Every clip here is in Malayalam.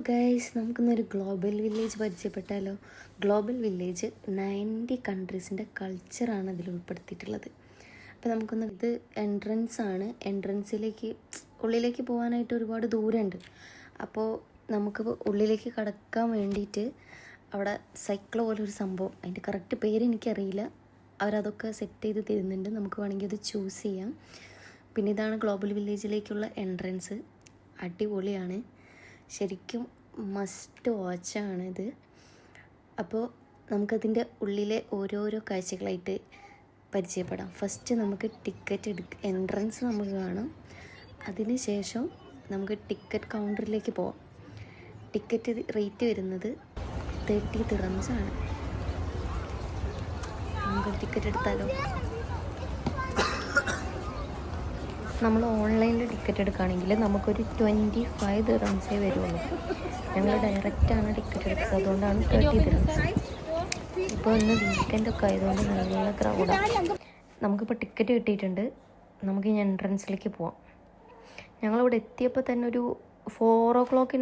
ഗൈസ്, നമുക്കിന്നൊരു ഗ്ലോബൽ വില്ലേജ് പരിചയപ്പെട്ടാലോ. ഗ്ലോബൽ വില്ലേജ് 90 കൺട്രീസിൻ്റെ കൾച്ചറാണ് അതിൽ ഉൾപ്പെടുത്തിയിട്ടുള്ളത്. അപ്പോൾ നമുക്കൊന്ന് ഇത് എൻട്രൻസ് ആണ്. ഉള്ളിലേക്ക് പോകാനായിട്ട് ഒരുപാട് ദൂരമുണ്ട്. അപ്പോൾ നമുക്ക് ഉള്ളിലേക്ക് കടക്കാൻ വേണ്ടിയിട്ട് അവിടെ സൈക്കിൾ പോലൊരു സംഭവം, അതിൻ്റെ കറക്റ്റ് പേര് എനിക്കറിയില്ല, അവരതൊക്കെ സെറ്റ് ചെയ്ത് തരുന്നുണ്ട്. നമുക്ക് വേണമെങ്കിൽ അത് ചൂസ് ചെയ്യാം. പിന്നെ ഇതാണ് ഗ്ലോബൽ വില്ലേജിലേക്കുള്ള എൻട്രൻസ്. അടിപൊളിയാണ്, ശരിക്കും മസ്റ്റ് വാച്ചാണിത്. അപ്പോൾ നമുക്കതിൻ്റെ ഉള്ളിലെ ഓരോരോ കാഴ്ചകളായിട്ട് പരിചയപ്പെടാം. ഫസ്റ്റ് നമുക്ക് എൻട്രൻസ് നമുക്ക് കാണാം. അതിന് ശേഷം നമുക്ക് ടിക്കറ്റ് കൗണ്ടറിലേക്ക് പോവാം. ടിക്കറ്റ് റേറ്റ് വരുന്നത് 30 ദിർഹംസ് ആണ്. നമുക്ക് ടിക്കറ്റ് എടുത്താലോ? നമ്മൾ ഓൺലൈനിൽ ടിക്കറ്റ് എടുക്കുകയാണെങ്കിൽ നമുക്കൊരു 25 ദിർഹംസേ വരുള്ളൂ. ഞങ്ങൾ ഡയറക്റ്റാണ് ടിക്കറ്റ് എടുത്തത്, അതുകൊണ്ടാണ് 30 ദിർഹംസ്. ഇപ്പോൾ ഇന്ന് വീക്കെൻഡൊക്കെ ആയതുകൊണ്ട് നല്ല ക്രൗഡാണ്. നമുക്കിപ്പോൾ ടിക്കറ്റ് കിട്ടിയിട്ടുണ്ട്. നമുക്ക് ഇനി എൻട്രൻസിലേക്ക് പോവാം. ഞങ്ങളിവിടെ എത്തിയപ്പോൾ തന്നെ ഒരു 4 o'clock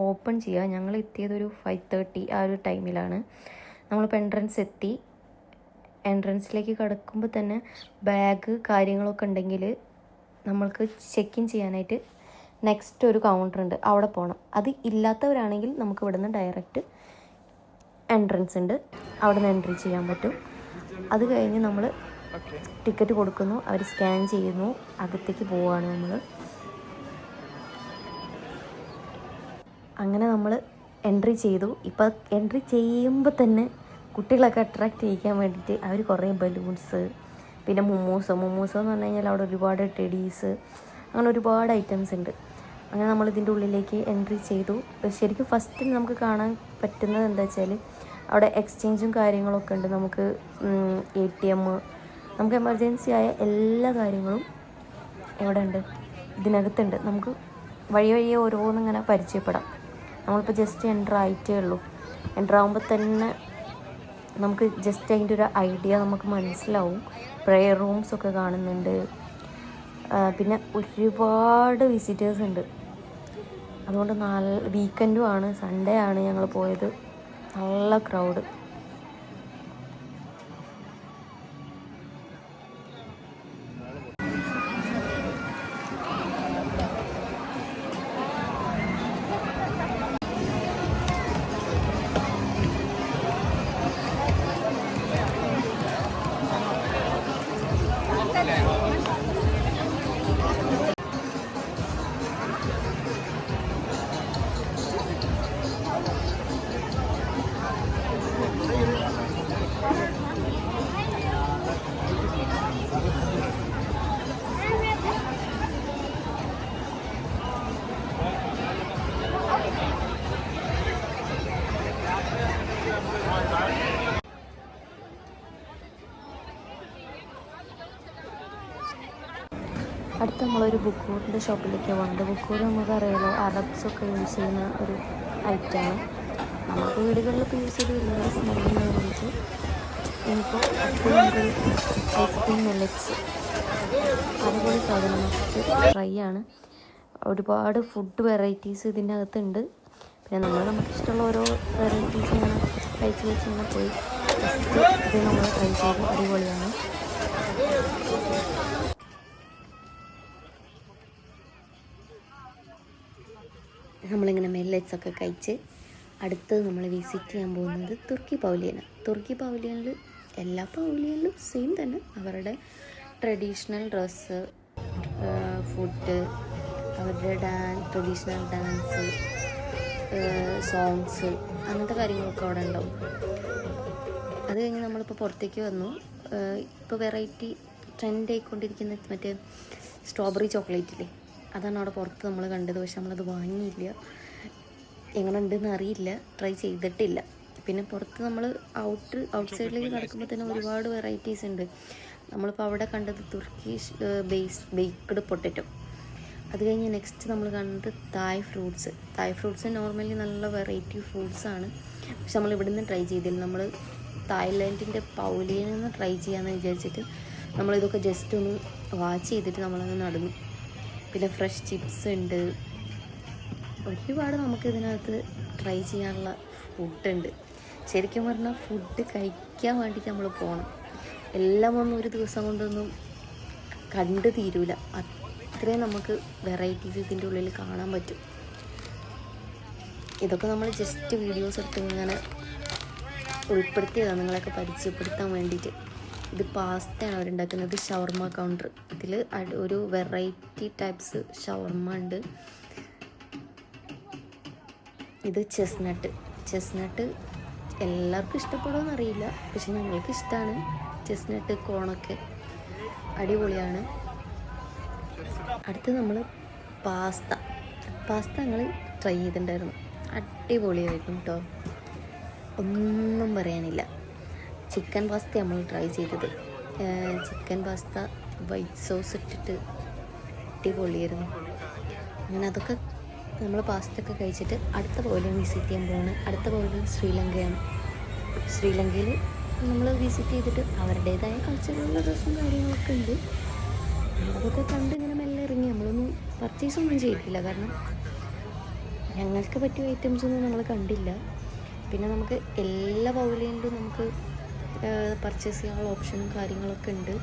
ഓപ്പൺ ചെയ്യുക. ഞങ്ങൾ എത്തിയതൊരു 5:30 ആ ഒരു ടൈമിലാണ്. നമ്മളിപ്പോൾ എൻട്രൻസിലേക്ക് കടക്കുമ്പോൾ തന്നെ ബാഗ് കാര്യങ്ങളൊക്കെ ഉണ്ടെങ്കിൽ നമ്മൾക്ക് ചെക്ക് ഇൻ ചെയ്യാനായിട്ട് നെക്സ്റ്റ് ഒരു കൗണ്ടർ ഉണ്ട്, അവിടെ പോകണം. അത് ഇല്ലാത്തവരാണെങ്കിൽ നമുക്ക് ഇവിടുന്ന് ഡയറക്റ്റ് എൻട്രൻസ് ഉണ്ട്, അവിടെ നിന്ന് എൻട്രി ചെയ്യാൻ പറ്റും. അത് കഴിഞ്ഞ് നമ്മൾ ടിക്കറ്റ് കൊടുക്കുന്നു, അവർ സ്കാൻ ചെയ്യുന്നു, അകത്തേക്ക് പോവുകയാണ് നമ്മൾ. അങ്ങനെ നമ്മൾ എൻട്രി ചെയ്തു. ഇപ്പോൾ എൻട്രി ചെയ്യുമ്പോൾ തന്നെ കുട്ടികളൊക്കെ അട്രാക്റ്റ് ചെയ്യിക്കാൻ വേണ്ടിയിട്ട് അവർ കുറേ ബലൂൺസ്, പിന്നെ മുമ്മൂസോ എന്ന് പറഞ്ഞു കഴിഞ്ഞാൽ അവിടെ ഒരുപാട് ടെഡീസ്, അങ്ങനെ ഒരുപാട് ഐറ്റംസ് ഉണ്ട്. അങ്ങനെ നമ്മൾ ഇതിൻ്റെ ഉള്ളിലേക്ക് എൻട്രി ചെയ്തു. ശരിക്കും ഫസ്റ്റ് നമുക്ക് കാണാൻ പറ്റുന്നത് എന്താ വെച്ചാൽ അവിടെ എക്സ്ചേഞ്ചും കാര്യങ്ങളൊക്കെ ഉണ്ട്. നമുക്ക് ATM, നമുക്ക് എമർജൻസി ആയ എല്ലാ കാര്യങ്ങളും എവിടെ ഉണ്ട്, ഇതിനകത്തുണ്ട്. നമുക്ക് വഴിയെ ഓരോന്നിങ്ങനെ പരിചയപ്പെടാം. നമ്മളിപ്പോൾ ജസ്റ്റ് എൻ്റർ ആയിട്ടേ ഉള്ളൂ. എൻ്റർ ആകുമ്പോൾ തന്നെ നമുക്ക് ജസ്റ്റ് അതിൻ്റെ ഒരു ഐഡിയ നമുക്ക് മനസ്സിലാവും. പ്രെയർ റൂംസൊക്കെ കാണുന്നുണ്ട്. പിന്നെ ഒരുപാട് വിസിറ്റേഴ്സ് ഉണ്ട്. അതുകൊണ്ട് നല്ല വീക്കെൻഡും ആണ്, സൺഡേ ആണ് ഞങ്ങൾ പോയത്. നല്ല ക്രൗഡ്. അടുത്ത് നമ്മളൊരു ബുക്കൂറിൻ്റെ ഷോപ്പിലേക്ക് പോകുന്നുണ്ട്. ബുക്കൂർ നമുക്കറിയാലോ, അറബ്സൊക്കെ യൂസ് ചെയ്യുന്ന ഒരു ഐറ്റമാണ്. നമുക്ക് വീടുകളിലൊക്കെ യൂസ് ചെയ്ത് വരുന്നത് സ്മെല്ലിന് വേണ്ടിയിട്ട്. ഇപ്പോൾ നമുക്ക് ഐസ്ക്രീം മില്ലറ്റ്സ്, അതുപോലെ സാധനം മസ്റ്റ് ട്രൈ ആണ്. ഒരുപാട് ഫുഡ് വെറൈറ്റീസ് ഇതിൻ്റെ അകത്തുണ്ട്. പിന്നെ നമുക്കിഷ്ടമുള്ള ഓരോ വെറൈറ്റീസ് ഇങ്ങനെ കഴിച്ച് ഇങ്ങനെ പോയി ജസ്റ്റ് ഇത് നമ്മൾ ട്രൈ ചെയ്തു. അടിപൊളിയാണ്. നമ്മളിങ്ങനെ മില്ലറ്റ്സൊക്കെ കഴിച്ച് അടുത്തത് നമ്മൾ വിസിറ്റ് ചെയ്യാൻ പോകുന്നത് തുർക്കി പവലിയനാണ്. തുർക്കി പവലിയനിൽ എല്ലാ പവലിയനിലും സെയിം തന്നെ. അവരുടെ ട്രഡീഷണൽ ഡ്രസ്സ്, ഫുഡ്, അവരുടെ ട്രഡീഷണൽ ഡാൻസ്, സോങ്സ്, അങ്ങനത്തെ കാര്യങ്ങളൊക്കെ അവിടെ ഉണ്ടാവും. അത് കഴിഞ്ഞ് നമ്മളിപ്പോൾ പുറത്തേക്ക് വന്നു. ഇപ്പോൾ വെറൈറ്റി ട്രെൻഡ് ആയിക്കൊണ്ടിരിക്കുന്ന മറ്റേ സ്ട്രോബെറി ചോക്ലേറ്റില്ലേ, അതാണ് അവിടെ പുറത്ത് നമ്മൾ കണ്ടത്. പക്ഷെ നമ്മളത് വാങ്ങിയില്ല, എങ്ങനെ ഉണ്ടെന്ന് അറിയില്ല, ട്രൈ ചെയ്തിട്ടില്ല. പിന്നെ പുറത്ത് നമ്മൾ ഔട്ട് സൈഡിലേക്ക് കിടക്കുമ്പോൾ തന്നെ ഒരുപാട് വെറൈറ്റീസ് ഉണ്ട്. നമ്മളിപ്പോൾ അവിടെ കണ്ടത് തുർക്കിഷ് ബേക്ക്ഡ് പൊട്ടറ്റോ. അത് കഴിഞ്ഞ് നെക്സ്റ്റ് നമ്മൾ കണ്ടത് തായ് ഫ്രൂട്ട്സ് നോർമലി നല്ല വെറൈറ്റി ഫ്രൂട്ട്സാണ്. പക്ഷെ നമ്മൾ ഇവിടെ നിന്ന് ട്രൈ ചെയ്തില്ല. നമ്മൾ തായ്ലാൻഡിൻ്റെ പൗലിയനിൽ നിന്ന് ട്രൈ ചെയ്യാമെന്ന് വിചാരിച്ചിട്ട് നമ്മളിതൊക്കെ ജസ്റ്റ് ഒന്ന് വാച്ച് ചെയ്തിട്ട് നമ്മളങ്ങ് നടന്നു. പിന്നെ ഫ്രഷ് ചിപ്സ് ഉണ്ട്, ഒരുപാട് നമുക്ക് ഇതിനകത്ത് ട്രൈ ചെയ്യാനുള്ള ഫുഡുണ്ട്. ശരിക്കും പറഞ്ഞാൽ ഫുഡ് കഴിക്കാൻ വേണ്ടിയിട്ട് നമ്മൾ പോകണം. എല്ലാം ഒന്നും ഒരു ദിവസം കൊണ്ടൊന്നും കണ്ടു തീരൂല. അത്രയും നമുക്ക് വെറൈറ്റീസ് ഇതിൻ്റെ ഉള്ളിൽ കാണാൻ പറ്റും. ഇതൊക്കെ നമ്മൾ ജസ്റ്റ് വീഡിയോസ് എടുത്ത് ഇങ്ങനെ ഉൾപ്പെടുത്തിയതാണ് നിങ്ങളെയൊക്കെ പരിചയപ്പെടുത്താൻ വേണ്ടിയിട്ട്. ഇത് പാസ്തയാണ് അവരുണ്ടാക്കുന്നത്. ഷവർമ കൗണ്ടർ. ഇതിൽ ഒരു വെറൈറ്റി ടൈപ്സ് ഷവർമ ഉണ്ട്. ഇത് ചെസ്നട്ട് എല്ലാവർക്കും ഇഷ്ടപ്പെടുമെന്ന് അറിയില്ല, പക്ഷെ ഞങ്ങൾക്ക് ഇഷ്ടമാണ്. ചെസ്നട്ട് കോണൊക്കെ അടിപൊളിയാണ്. അടുത്ത് നമ്മൾ പാസ്ത ഞങ്ങൾ ട്രൈ ചെയ്തിട്ടുണ്ടായിരുന്നു. അടിപൊളിയായിരുന്നു കേട്ടോ, ഒന്നും പറയാനില്ല. ചിക്കൻ പാസ്ത നമ്മൾ ട്രൈ ചെയ്തത്. ചിക്കൻ പാസ്ത വൈറ്റ് സോസ് ഇട്ടിട്ട് അടിപൊളിയായിരുന്നു. അങ്ങനെ അതൊക്കെ നമ്മൾ പാസ്ത ഒക്കെ കഴിച്ചിട്ട് അടുത്ത പോയിന്റ് വിസിറ്റ് ചെയ്യാൻ പോകുന്നത്. അടുത്ത പോയിന്റ് ശ്രീലങ്കയാണ്. ശ്രീലങ്കയിൽ നമ്മൾ വിസിറ്റ് ചെയ്തിട്ട് അവരുടേതായ കൾച്ചറുള്ള ഡ്രസ്സും കാര്യങ്ങളൊക്കെ ഉണ്ട്. അതൊക്കെ കണ്ട് ഇങ്ങനെ മെല്ലെ ഇറങ്ങി. നമ്മളൊന്നും പർച്ചേസൊന്നും ചെയ്തിട്ടില്ല, കാരണം ഞങ്ങൾക്ക് പറ്റിയ ഐറ്റംസൊന്നും നമ്മൾ കണ്ടില്ല. പിന്നെ നമുക്ക് എല്ലാ പൗലിയിലും നമുക്ക് പർച്ചേസ് ചെയ്യാനുള്ള ഓപ്ഷനും കാര്യങ്ങളൊക്കെ ഉണ്ട്.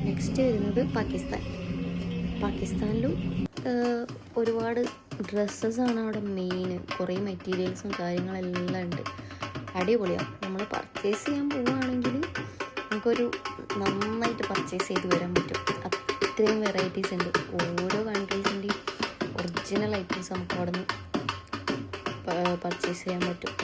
നെക്സ്റ്റ് വരുന്നത് പാകിസ്ഥാനിലും ഒരുപാട് ഡ്രസ്സസാണ് അവിടെ മെയിൻ. കുറേ മെറ്റീരിയൽസും കാര്യങ്ങളെല്ലാം ഉണ്ട്. അടിപൊളിയാണ്. നമ്മൾ പർച്ചേസ് ചെയ്യാൻ പോവുകയാണെങ്കിൽ നമുക്കൊരു നന്നായിട്ട് പർച്ചേസ് ചെയ്ത് വരാൻ പറ്റും. അത്രയും വെറൈറ്റീസ് ഉണ്ട്. ഓരോ കൺട്രീസിൻ്റെയും ഒറിജിനൽ ഐറ്റംസ് നമുക്ക് അവിടെ നിന്ന് പർച്ചേസ് ചെയ്യാൻ പറ്റും.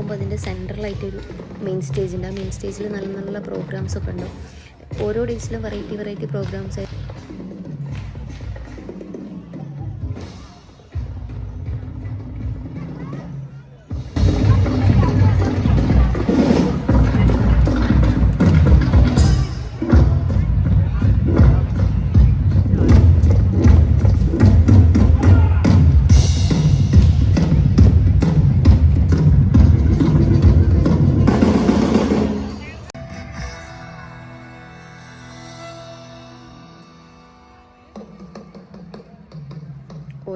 ആകുമ്പോൾ അതിൻ്റെ സെൻട്രലായിട്ടൊരു മെയിൻ സ്റ്റേജ് ഉണ്ട്. ആ മെയിൻ സ്റ്റേജിൽ നല്ല നല്ല പ്രോഗ്രാംസൊക്കെ ഉണ്ടാവും. ഓരോ ഡേയ്സിലും വെറൈറ്റി പ്രോഗ്രാംസ്.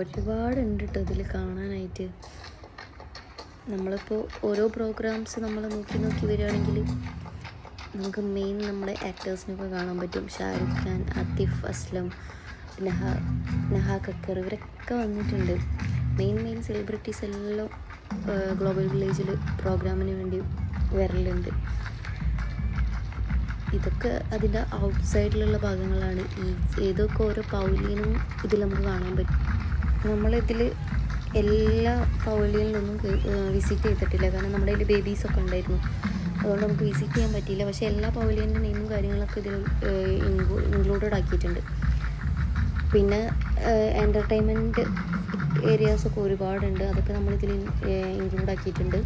ഒരുപാടുണ്ട് കേട്ടോ ഇതിൽ കാണാനായിട്ട്. നമ്മളിപ്പോൾ ഓരോ പ്രോഗ്രാംസ് നമ്മൾ നോക്കി വരികയാണെങ്കിൽ നമുക്ക് മെയിൻ നമ്മുടെ ആക്ടേഴ്സിനൊക്കെ കാണാൻ പറ്റും. ഷാരുഖ് ഖാൻ, ആതിഫ് അസ്ലം, നഹ കക്കർ, ഇവരൊക്കെ വന്നിട്ടുണ്ട്. മെയിൻ സെലിബ്രിറ്റീസ് എല്ലാം ഗ്ലോബൽ വില്ലേജിൽ പ്രോഗ്രാമിന് വേണ്ടി വരലുണ്ട്. ഇതൊക്കെ അതിൻ്റെ ഔട്ട്സൈഡിലുള്ള ഭാഗങ്ങളാണ്. ഏതൊക്കെ ഓരോ പൗലിയനും ഇതിൽ നമുക്ക് കാണാൻ പറ്റും. നമ്മളിതിൽ എല്ലാ പൗലിയനിലൊന്നും വിസിറ്റ് ചെയ്തിട്ടില്ല, കാരണം നമ്മുടെ കയ്യിൽ ബേബീസൊക്കെ ഉണ്ടായിരുന്നു, അതുകൊണ്ട് നമുക്ക് വിസിറ്റ് ചെയ്യാൻ പറ്റിയില്ല. പക്ഷേ എല്ലാ പൗലിയൻ്റെ നെയിമും കാര്യങ്ങളൊക്കെ ഇതിൽ ഇൻക്ലൂഡഡ് ആക്കിയിട്ടുണ്ട്. പിന്നെ എൻ്റർടൈൻമെൻറ്റ് ഏരിയാസൊക്കെ ഒരുപാടുണ്ട്, അതൊക്കെ നമ്മളിതിൽ ഇൻക്ലൂഡ് ആക്കിയിട്ടുണ്ട്.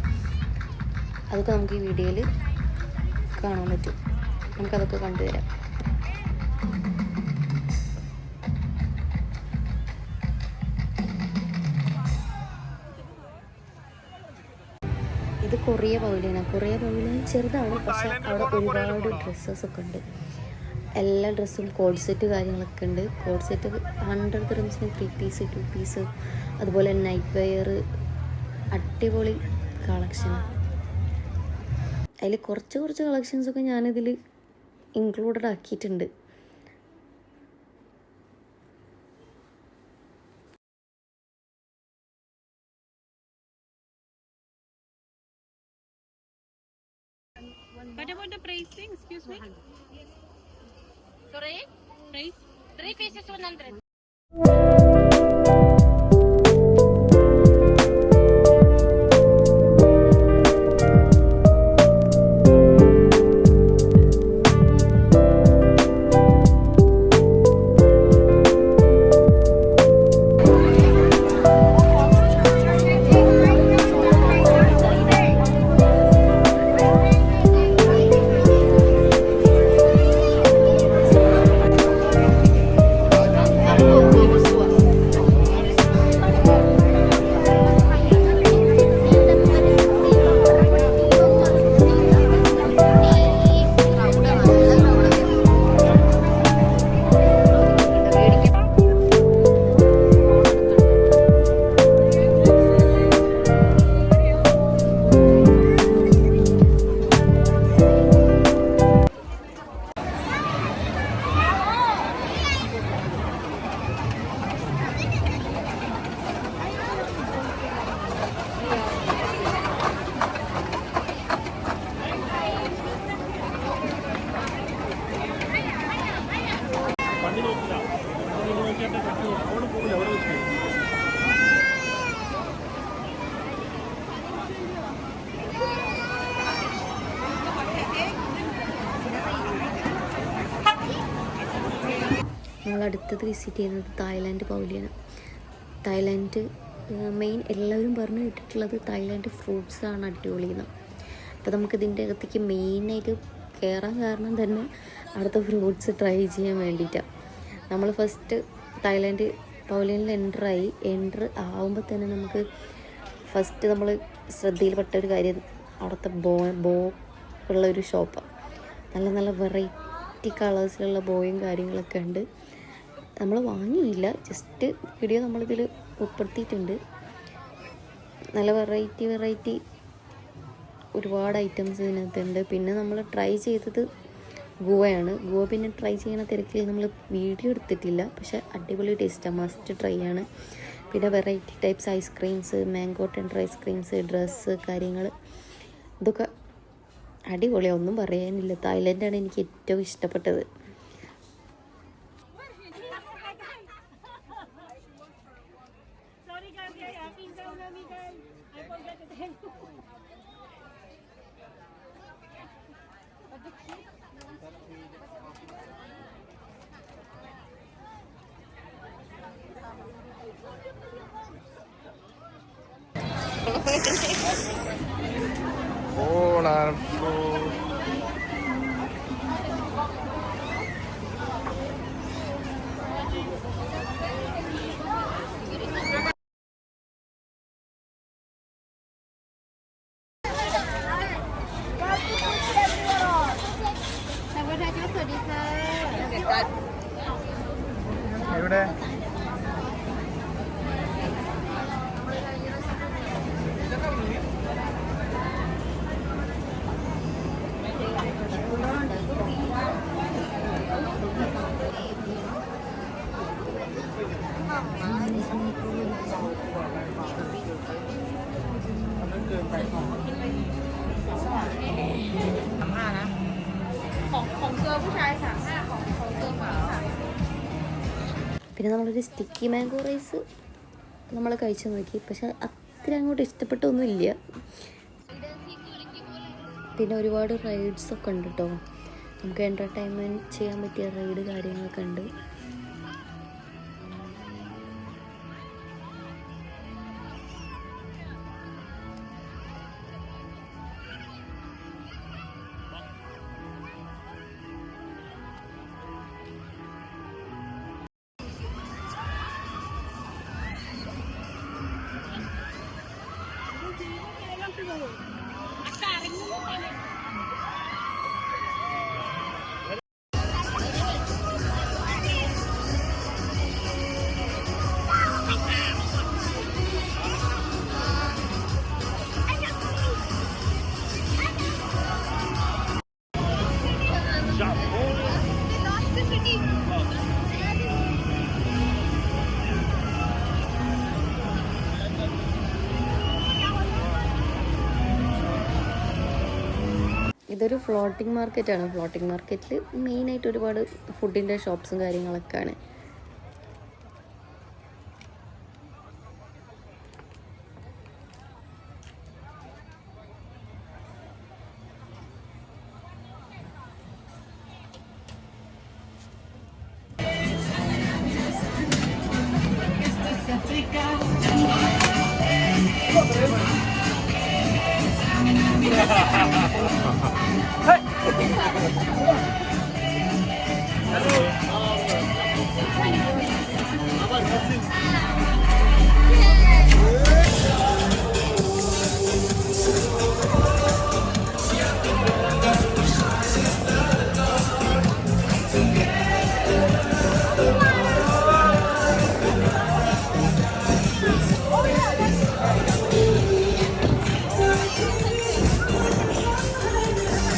അതൊക്കെ നമുക്ക് ഈ വീഡിയോയിൽ കാണാൻ പറ്റും. നമുക്കതൊക്കെ കണ്ടുവരാം. ഇത് കൊറിയ പവലിയൻ ചെറുതാണ്, പക്ഷേ അവിടെ ഒരുപാട് ഡ്രസ്സസൊക്കെ ഉണ്ട്. എല്ലാ ഡ്രസ്സും കോഡ് സെറ്റ് കാര്യങ്ങളൊക്കെ ഉണ്ട്. കോഡ് സെറ്റ് 100 ദിർഹംസിന് 3 പീസ് 2 പീസ്, അതുപോലെ നൈറ്റ് വെയർ, അടിപൊളി കളക്ഷൻ. അതിൽ കുറച്ച് കളക്ഷൻസൊക്കെ ഞാനിതിൽ ഇൻക്ലൂഡഡ് ആക്കിയിട്ടുണ്ട്. What about the pricing? Excuse me. Sorry? Price? 3 pieces 100. ഞങ്ങൾ അടുത്തത് വിസിറ്റ് ചെയ്യുന്നത് തായ്ലാൻഡ് പൗലിയാണ്. തായ്ലാൻഡ് മെയിൻ എല്ലാവരും പറഞ്ഞു കേട്ടിട്ടുള്ളത് തായ്ലാൻഡ് ഫ്രൂട്ട്സാണ് അടിപൊളിയെന്ന്. അപ്പോൾ നമുക്കിതിൻ്റെ അകത്തേക്ക് മെയിനായിട്ട് കയറാൻ കാരണം തന്നെ അവിടുത്തെ ഫ്രൂട്ട്സ് ട്രൈ ചെയ്യാൻ വേണ്ടിയിട്ടാണ്. നമ്മൾ ഫസ്റ്റ് തായ്ലാൻഡ് പൗലിയനിൽ എൻ്റർ ആവുമ്പോൾ തന്നെ നമുക്ക് ഫസ്റ്റ് നമ്മൾ ശ്രദ്ധയിൽപ്പെട്ട ഒരു കാര്യം അവിടുത്തെ ബോ ഉള്ളൊരു ഷോപ്പാണ്. നല്ല വെറൈറ്റി കളേഴ്സിലുള്ള ബോയും കാര്യങ്ങളൊക്കെ ഉണ്ട്. നമ്മൾ വാങ്ങിയില്ല, ജസ്റ്റ് വീഡിയോ നമ്മളിതിൽ ഉൾപ്പെടുത്തിയിട്ടുണ്ട്. നല്ല വെറൈറ്റി ഒരുപാട് ഐറ്റംസ് ഇതിനകത്തുണ്ട്. പിന്നെ നമ്മൾ ട്രൈ ചെയ്തത് ഗുവയാണ്. ഗുവ പിന്നെ ട്രൈ ചെയ്യുന്ന തിരക്കിൽ നമ്മൾ വീഡിയോ എടുത്തിട്ടില്ല, പക്ഷേ അടിപൊളി ടേസ്റ്റാണ്, മസ്റ്റ് ട്രൈ ആണ്. പിന്നെ variety types ice creams, mango tender ice creams, dress കാര്യങ്ങൾ, ഇതൊക്കെ അടിപൊളിയാണ്, ഒന്നും പറയാനില്ല. തായ്ലൻഡാണ് എനിക്ക് ഏറ്റവും ഇഷ്ടപ്പെട്ടത്. എവിടെ പിന്നെ നമ്മളൊരു സ്റ്റിക്കി മാംഗോ റൈസ് നമ്മൾ കഴിച്ചു നോക്കി, പക്ഷെ അത്ര അങ്ങോട്ട് ഇഷ്ടപ്പെട്ടൊന്നുമില്ല. പിന്നെ ഒരുപാട് റൈഡ്സൊക്കെ ഉണ്ട് കേട്ടോ, നമുക്ക് എൻ്റർടൈൻമെൻറ്റ് ചെയ്യാൻ പറ്റിയ റൈഡ് കാര്യങ്ങളൊക്കെ ഉണ്ട്. ഇതൊരു ഫ്ലോട്ടിംഗ് മാർക്കറ്റാണ്. ഫ്ലോട്ടിംഗ് മാർക്കറ്റിൽ മെയിനായിട്ട് ഒരുപാട് ഫുഡിൻ്റെ ഷോപ്സും കാര്യങ്ങളൊക്കെയാണ്.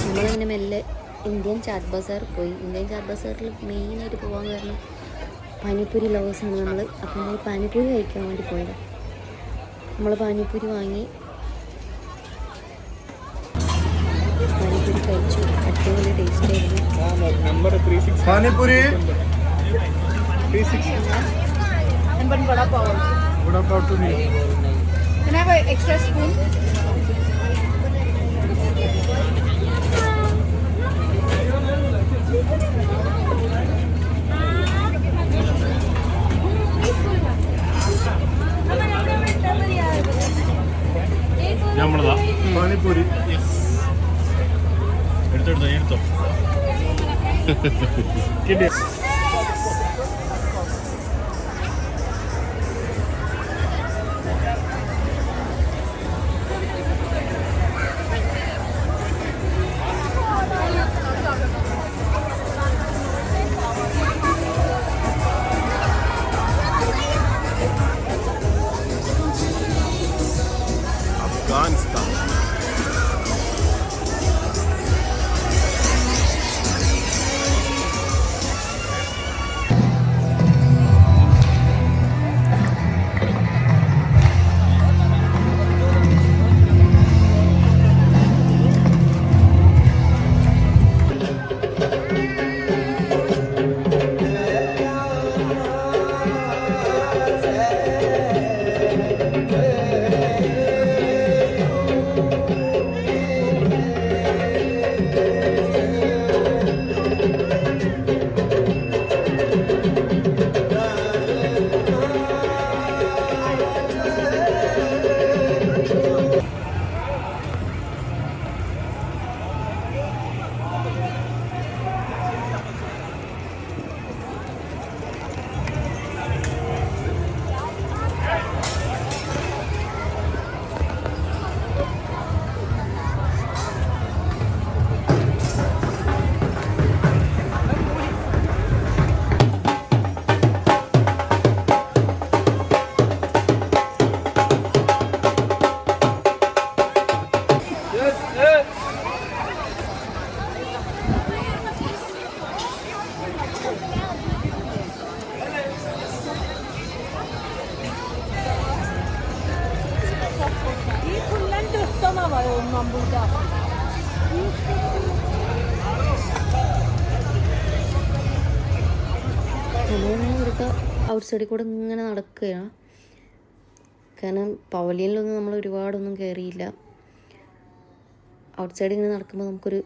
നമ്മളങ്ങനെ മെല്ലെ ഇന്ത്യൻ ചാറ്റ് ബസാർ പോയി. ഇന്ത്യൻ ചാറ്റ് ബസാറിൽ മെയിനായിട്ട് പോകാൻ കാരണം പാനിപ്പൂരി ലവേഴ്സാണ് നമ്മൾ. അപ്പോൾ നമ്മൾ പാനിപ്പൂരി കഴിക്കാൻ വേണ്ടി പോയത്. നമ്മൾ പാനിപ്പൂരി വാങ്ങി, പാനിപ്പൂരി കഴിച്ചു. അടിപൊളി ടേസ്റ്റ് ആയിരുന്നു. Panipuri Can I have an extra spoon? Panipuri എടുത്തോ കിട്ടിയ അഫ്ഗാനിസ്ഥാൻ. നമ്മളിങ്ങനെ ഇവിടുത്തെ ഔട്ട് സൈഡിൽ കൂടെ ഇങ്ങനെ നടക്കുകയാണ്. കാരണം പവലിയനിലൊന്നും നമ്മൾ ഒരുപാടൊന്നും കയറിയില്ല. ഔട്ട് സൈഡ് ഇങ്ങനെ നടക്കുമ്പോൾ നമുക്കൊരു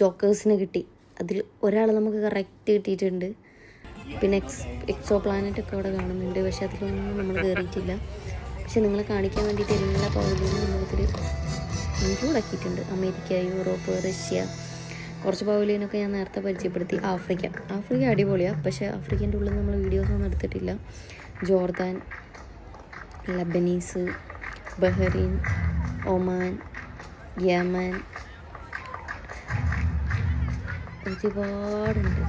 ജോക്കേഴ്സിനെ കിട്ടി. അതിൽ ഒരാൾ നമുക്ക് കറക്റ്റ് കിട്ടിയിട്ടുണ്ട്. പിന്നെ എക്സോ പ്ലാനറ്റൊക്കെ അവിടെ കാണുന്നുണ്ട്. പക്ഷെ അതിലൊന്നും നമ്മൾ കയറിയിട്ടില്ല. പക്ഷെ നിങ്ങളെ കാണിക്കാൻ വേണ്ടിയിട്ട് എല്ലാ പവലിയനും നമ്മളിതിൽ ഇൻക്ലൂഡ് ആക്കിയിട്ടുണ്ട്. അമേരിക്ക, യൂറോപ്പ്, റഷ്യ, കുറച്ച് പവലിയനൊക്കെ ഞാൻ നേരത്തെ പരിചയപ്പെടുത്തി. ആഫ്രിക്ക അടിപൊളിയാണ്. പക്ഷേ ആഫ്രിക്കൻ്റെ ഉള്ളിൽ നമ്മൾ വീഡിയോസൊന്നും എടുത്തിട്ടില്ല. Jordan, Lebanese, Bahrain, Oman, Yemen, ഒരുപാടുണ്ട്.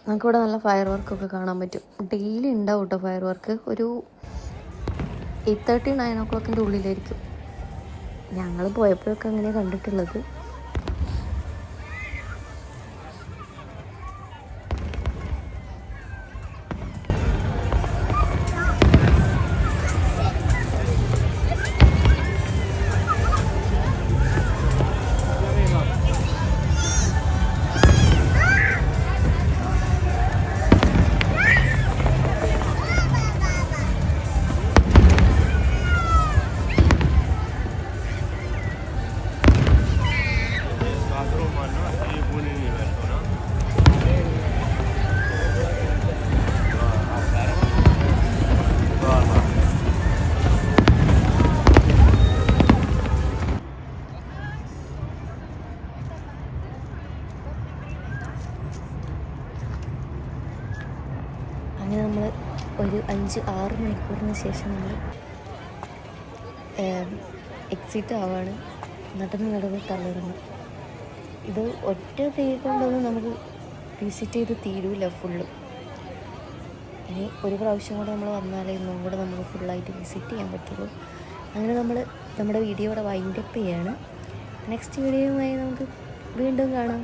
നമുക്കിവിടെ നല്ല ഫയർ വർക്കൊക്കെ കാണാൻ പറ്റും. ഡെയിലി ഉണ്ടാവും കേട്ടോ ഫയർ വർക്ക്. ഒരു 8:30, 9 o'clock ഉള്ളിലായിരിക്കും. ഞങ്ങൾ പോയപ്പോഴൊക്കെ അങ്ങനെ കണ്ടിട്ടുള്ളത്. അങ്ങനെ നമ്മൾ ഒരു 5-6 മണിക്കൂറിന് ശേഷം നമ്മൾ എക്സിറ്റ് ആവാണ്. നടന്ന് തളർന്നു. ഇത് ഒറ്റ ഡേ കൊണ്ടൊന്നും നമുക്ക് വിസിറ്റ് ചെയ്ത് തീരൂല ഫുള്ള്. ഇനി ഒരു പ്രാവശ്യം കൂടെ നമ്മൾ വന്നാലേ ഇന്നും കൂടെ നമുക്ക് ഫുള്ളായിട്ട് വിസിറ്റ് ചെയ്യാൻ പറ്റുള്ളൂ. അങ്ങനെ നമ്മൾ നമ്മുടെ വീഡിയോ ഇവിടെ വൈൻഡപ്പ് ചെയ്യാണ്. നെക്സ്റ്റ് വീഡിയോയുമായി നമുക്ക് വീണ്ടും കാണാം.